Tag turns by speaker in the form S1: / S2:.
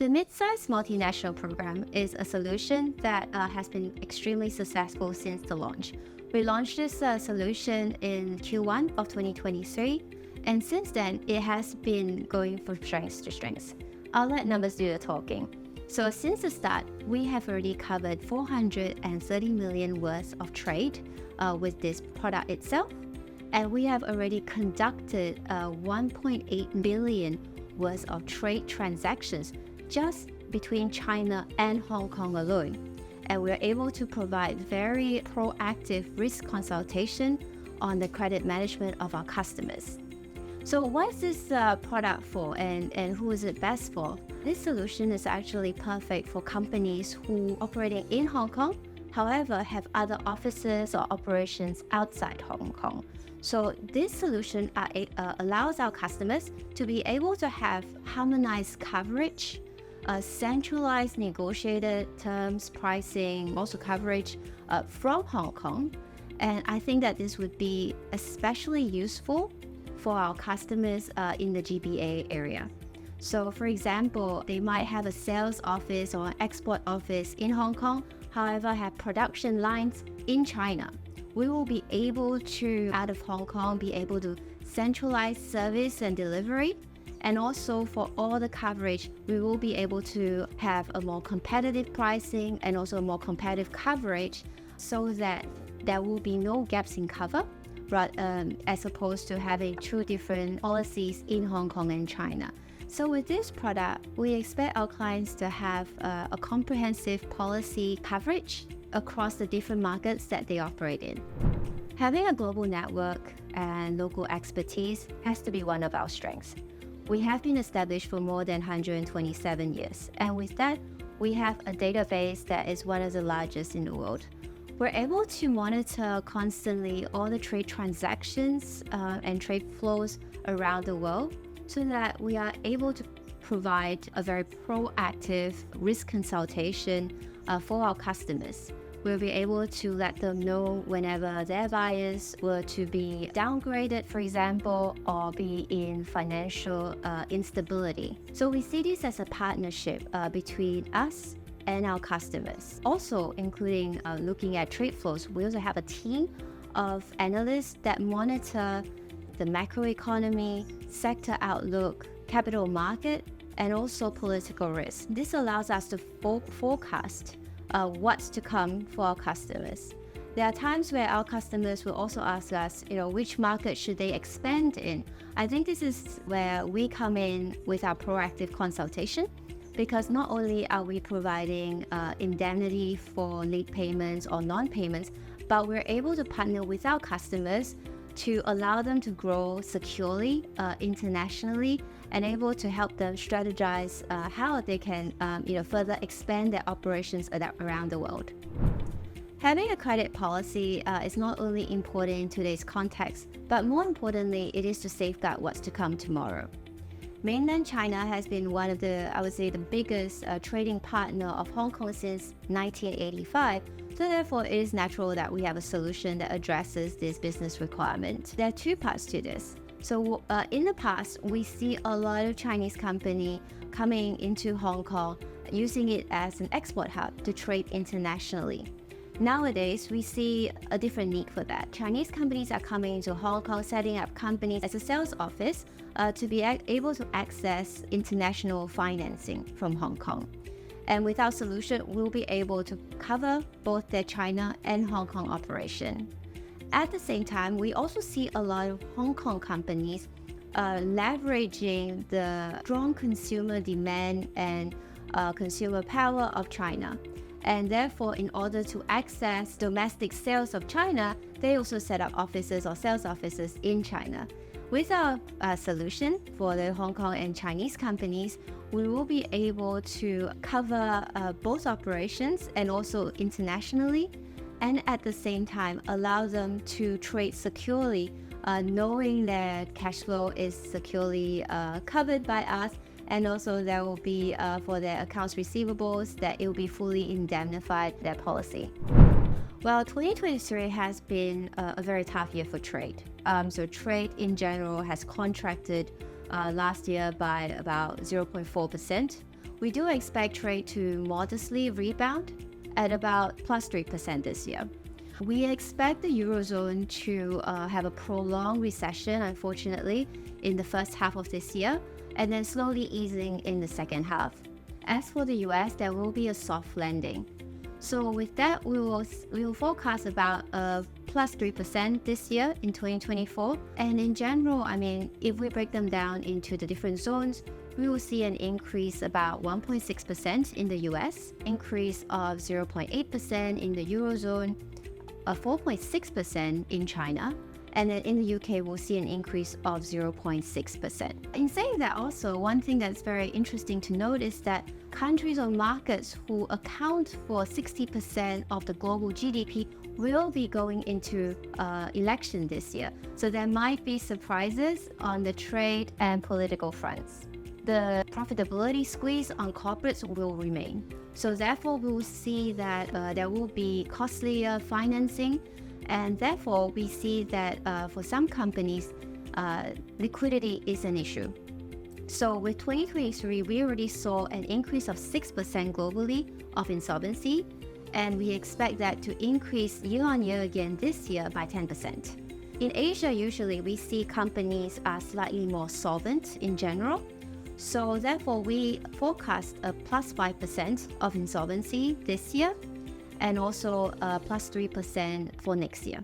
S1: The Mid-Size Multinational Program is a solution that has been extremely successful since the launch. We launched this solution in Q1 of 2023, and since then, it has been going from strength to strength. I'll let numbers do the talking. So since the start, we have already covered 430 million worth of trade with this product itself, and we have already conducted 1.8 billion worth of trade transactions just between China and Hong Kong alone. And we're able to provide very proactive risk consultation on the credit management of our customers. So what is this product for, and who is it best for? This solution is actually perfect for companies who operating in Hong Kong, however have other offices or operations outside Hong Kong. So this solution allows our customers to be able to have harmonized coverage, centralized negotiated terms, pricing, also coverage from Hong Kong. And I think that this would be especially useful for our customers in the GBA area. So for example, they might have a sales office or an export office in Hong Kong, however have production lines in China. We will be able to, out of Hong Kong, be able to centralize service and delivery. And also for all the coverage, we will be able to have a more competitive pricing and also a more competitive coverage so that there will be no gaps in cover, as opposed to having two different policies in Hong Kong and China. So with this product, we expect our clients to have a comprehensive policy coverage across the different markets that they operate in. Having a global network and local expertise has to be one of our strengths. We have been established for more than 127 years, and with that, we have a database that is one of the largest in the world. We're able to monitor constantly all the trade transactions and trade flows around the world so that we are able to provide a very proactive risk consultation for our customers. We'll be able to let them know whenever their buyers were to be downgraded, for example, or be in financial instability. So we see this as a partnership between us and our customers. Also, including looking at trade flows, we also have a team of analysts that monitor the macroeconomy, sector outlook, capital market, and also political risk. This allows us to forecast what's to come for our customers. There are times where our customers will also ask us, which market should they expand in? I think this is where we come in with our proactive consultation, because not only are we providing indemnity for late payments or non-payments, but we're able to partner with our customers to allow them to grow securely internationally and able to help them strategize how they can further expand their operations around the world. Having a credit policy is not only important in today's context, but more importantly, it is to safeguard what's to come tomorrow. Mainland China has been one of the, I would say, the biggest trading partner of Hong Kong since 1985. So therefore, it is natural that we have a solution that addresses this business requirement. There are two parts to this. So in the past, we see a lot of Chinese companies coming into Hong Kong, using it as an export hub to trade internationally. Nowadays, we see a different need for that. Chinese companies are coming into Hong Kong, setting up companies as a sales office to be able to access international financing from Hong Kong. And with our solution, we'll be able to cover both their China and Hong Kong operation. At the same time, we also see a lot of Hong Kong companies leveraging the strong consumer demand and consumer power of China. And therefore, in order to access domestic sales of China, they also set up offices or sales offices in China. With our solution for the Hong Kong and Chinese companies, we will be able to cover both operations and also internationally, and at the same time allow them to trade securely, knowing that cash flow is securely covered by us, and also there will be for their accounts receivables that it will be fully indemnified, their policy. Well, 2023 has been a very tough year for trade. So trade in general has contracted last year by about 0.4%. we do expect trade to modestly rebound at about plus 3% this year. We expect the Eurozone to have a prolonged recession, unfortunately, in the first half of this year, and then slowly easing in the second half. As for the US, there will be a soft landing. So with that, we will forecast about plus 3% this year in 2024. And in general, if we break them down into the different zones, we will see an increase about 1.6% in the US, increase of 0.8% in the Eurozone, 4.6% in China, and then in the UK, we'll see an increase of 0.6%. In saying that also, one thing that's very interesting to note is that countries or markets who account for 60% of the global GDP will be going into election this year. So there might be surprises on the trade and political fronts. The profitability squeeze on corporates will remain. So therefore, we will see that there will be costlier financing, and therefore we see that for some companies, liquidity is an issue. So with 2023, we already saw an increase of 6% globally of insolvency, and we expect that to increase year on year again this year by 10%. In Asia, usually we see companies are slightly more solvent in general. So therefore, we forecast a plus 5% of insolvency this year, and also plus 3% for next year.